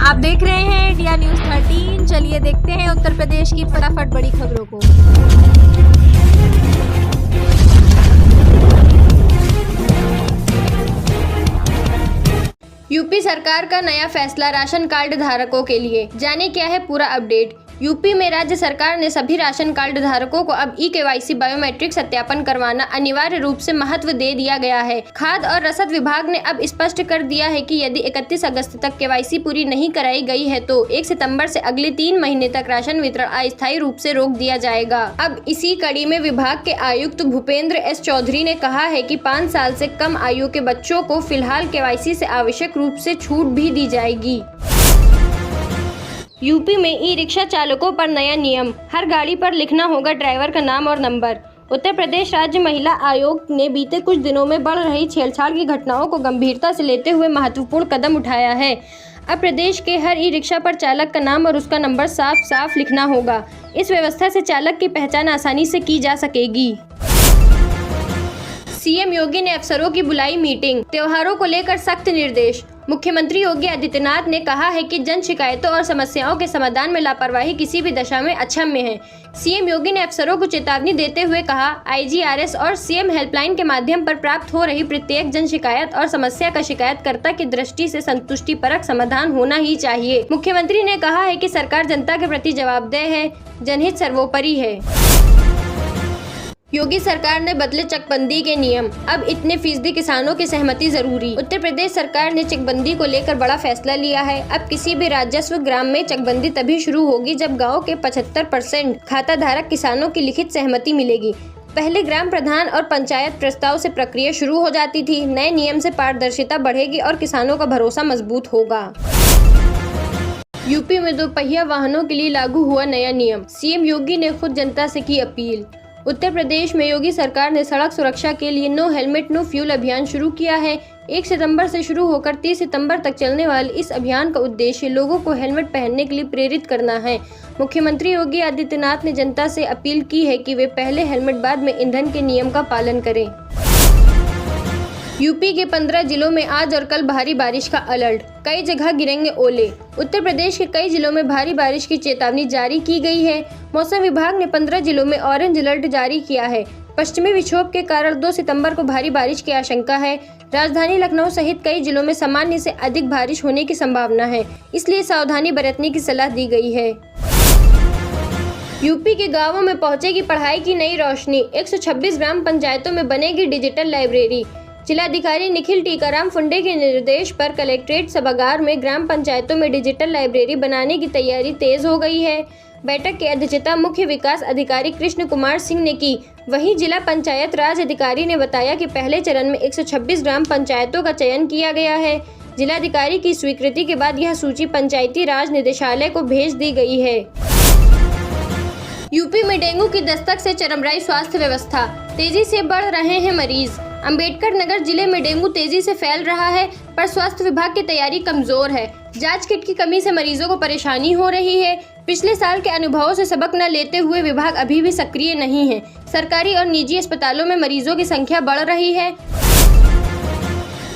आप देख रहे हैं इंडिया न्यूज 13। चलिए देखते हैं उत्तर प्रदेश की फटाफट बड़ी खबरों को। यूपी सरकार का नया फैसला राशन कार्ड धारकों के लिए, जाने क्या है पूरा अपडेट। यूपी में राज्य सरकार ने सभी राशन कार्ड धारकों को अब ई-केवाईसी बायोमेट्रिक सत्यापन करवाना अनिवार्य रूप से महत्व दे दिया गया है। खाद्य और रसद विभाग ने अब स्पष्ट कर दिया है कि यदि 31 अगस्त तक केवाईसी पूरी नहीं कराई गई है तो 1 सितंबर से अगले 3 महीने तक राशन वितरण अस्थायी रूप से रोक दिया जाएगा। अब इसी कड़ी में विभाग के आयुक्त भूपेंद्र एस चौधरी ने कहा है कि 5 साल से कम आयु के बच्चों को फिलहाल केवाईसी से आवश्यक रूप से छूट भी दी जाएगी। यूपी में ई रिक्शा चालकों पर नया नियम, हर गाड़ी पर लिखना होगा ड्राइवर का नाम और नंबर। उत्तर प्रदेश राज्य महिला आयोग ने बीते कुछ दिनों में बढ़ रही छेड़छाड़ की घटनाओं को गंभीरता से लेते हुए महत्वपूर्ण कदम उठाया है। अब प्रदेश के हर ई रिक्शा पर चालक का नाम और उसका नंबर साफ साफ लिखना होगा। इस व्यवस्था से चालक की पहचान आसानी से की जा सकेगी। सीएम योगी ने अफसरों की बुलाई मीटिंग, त्योहारों को लेकर सख्त निर्देश। मुख्यमंत्री योगी आदित्यनाथ ने कहा है कि जन शिकायतों और समस्याओं के समाधान में लापरवाही किसी भी दशा में अक्षम्य है। सीएम योगी ने अफसरों को चेतावनी देते हुए कहा, आईजीआरएस और सीएम हेल्पलाइन के माध्यम पर प्राप्त हो रही प्रत्येक जन शिकायत और समस्या का शिकायतकर्ता की दृष्टि से संतुष्टिपरक समाधान होना ही चाहिए। मुख्यमंत्री ने कहा है कि सरकार जनता के प्रति जवाबदेह है, जनहित सर्वोपरि है। योगी सरकार ने बदले चकबंदी के नियम, अब इतने फीसदी किसानों की सहमति जरूरी। उत्तर प्रदेश सरकार ने चकबंदी को लेकर बड़ा फैसला लिया है। अब किसी भी राजस्व ग्राम में चकबंदी तभी शुरू होगी जब गांव के 75% खाता धारक किसानों की लिखित सहमति मिलेगी। पहले ग्राम प्रधान और पंचायत प्रस्ताव से प्रक्रिया शुरू हो जाती थी। नए नियम से पारदर्शिता बढ़ेगी और किसानों का भरोसा मजबूत होगा। यूपी में 2 पहिया वाहनों के लिए लागू हुआ नया नियम, सीएम योगी ने खुद जनता से की अपील। उत्तर प्रदेश में योगी सरकार ने सड़क सुरक्षा के लिए नो हेलमेट नो फ्यूल अभियान शुरू किया है। 1 सितंबर से शुरू होकर 30 सितंबर तक चलने वाले इस अभियान का उद्देश्य लोगों को हेलमेट पहनने के लिए प्रेरित करना है। मुख्यमंत्री योगी आदित्यनाथ ने जनता से अपील की है कि वे पहले हेलमेट बाद में ईंधन के नियम का पालन करें। यूपी के 15 जिलों में आज और कल भारी बारिश का अलर्ट, कई जगह गिरेंगे ओले। उत्तर प्रदेश के कई जिलों में भारी बारिश की चेतावनी जारी की गई है। मौसम विभाग ने 15 जिलों में ऑरेंज अलर्ट जारी किया है। पश्चिमी विक्षोभ के कारण 2 सितंबर को भारी बारिश की आशंका है। राजधानी लखनऊ सहित कई जिलों में सामान्य से अधिक बारिश होने की संभावना है, इसलिए सावधानी बरतने की सलाह दी गई है। यूपी के गांवों में पहुंचेगी पढ़ाई की नई रोशनी, 126 ग्राम पंचायतों में बनेगी डिजिटल लाइब्रेरी। जिलाधिकारी निखिल टीकाराम फुंडे के निर्देश पर कलेक्ट्रेट सभागार में ग्राम पंचायतों में डिजिटल लाइब्रेरी बनाने की तैयारी तेज हो गई है। बैठक की अध्यक्षता मुख्य विकास अधिकारी कृष्ण कुमार सिंह ने की। वहीं जिला पंचायत राज अधिकारी ने बताया कि पहले चरण में 126 ग्राम पंचायतों का चयन किया गया है। जिलाधिकारी की स्वीकृति के बाद यह सूची पंचायती राज निदेशालय को भेज दी गई है। यूपी में डेंगू की दस्तक से चरमराई स्वास्थ्य व्यवस्था, तेजी से बढ़ रहे हैं मरीज। अंबेडकर नगर जिले में डेंगू तेजी से फैल रहा है, पर स्वास्थ्य विभाग की तैयारी कमजोर है। जांच किट की कमी से मरीजों को परेशानी हो रही है। पिछले साल के अनुभवों से सबक न लेते हुए विभाग अभी भी सक्रिय नहीं है। सरकारी और निजी अस्पतालों में मरीजों की संख्या बढ़ रही है।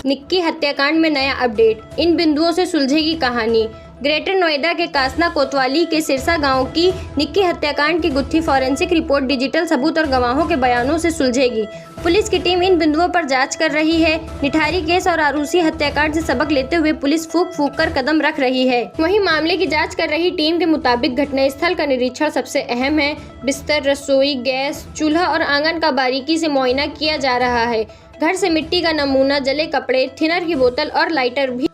निक्की हत्याकांड में नया अपडेट, इन बिंदुओं से सुलझेगी कहानी। ग्रेटर नोएडा के कासना कोतवाली के सिरसा गांव की निक्की हत्याकांड की गुत्थी फॉरेंसिक रिपोर्ट डिजिटल सबूत और गवाहों के बयानों से सुलझेगी। पुलिस की टीम इन बिंदुओं पर जांच कर रही है। निठारी केस और आरूसी हत्याकांड से सबक लेते हुए पुलिस फूंक फूंक कर कदम रख रही है। वहीं मामले की जांच कर रही टीम के मुताबिक घटनास्थल का निरीक्षण सबसे अहम है। बिस्तर, रसोई, गैस, चूल्हा और आंगन का बारीकी से मुआयना किया जा रहा है। घर से मिट्टी का नमूना, जले कपड़े, थिनर की बोतल और लाइटर भी।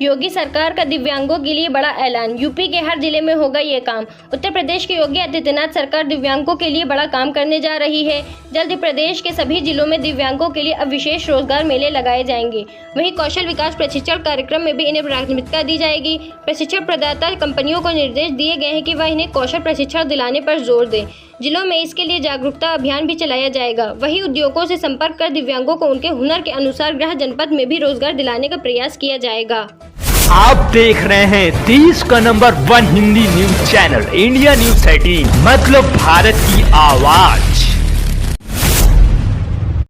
योगी सरकार का दिव्यांगों के लिए बड़ा ऐलान, यूपी के हर जिले में होगा ये काम। उत्तर प्रदेश के योगी आदित्यनाथ सरकार दिव्यांगों के लिए बड़ा काम करने जा रही है। जल्द ही प्रदेश के सभी जिलों में दिव्यांगों के लिए अब विशेष रोजगार मेले लगाए जाएंगे। वहीं कौशल विकास प्रशिक्षण कार्यक्रम में भी इन्हें प्राथमिकता दी जाएगी। प्रशिक्षण प्रदाता कंपनियों को निर्देश दिए गए हैं कि वह इन्हें कौशल प्रशिक्षण दिलाने पर जोर दें। जिलों में इसके लिए जागरूकता अभियान भी चलाया जाएगा। वहीं उद्योगों से संपर्क कर दिव्यांगों को उनके हुनर के अनुसार गृह जनपद में भी रोजगार दिलाने का प्रयास किया जाएगा। आप देख रहे हैं देश का number 1 Hindi news channel India news 13, मतलब भारत की आवाज।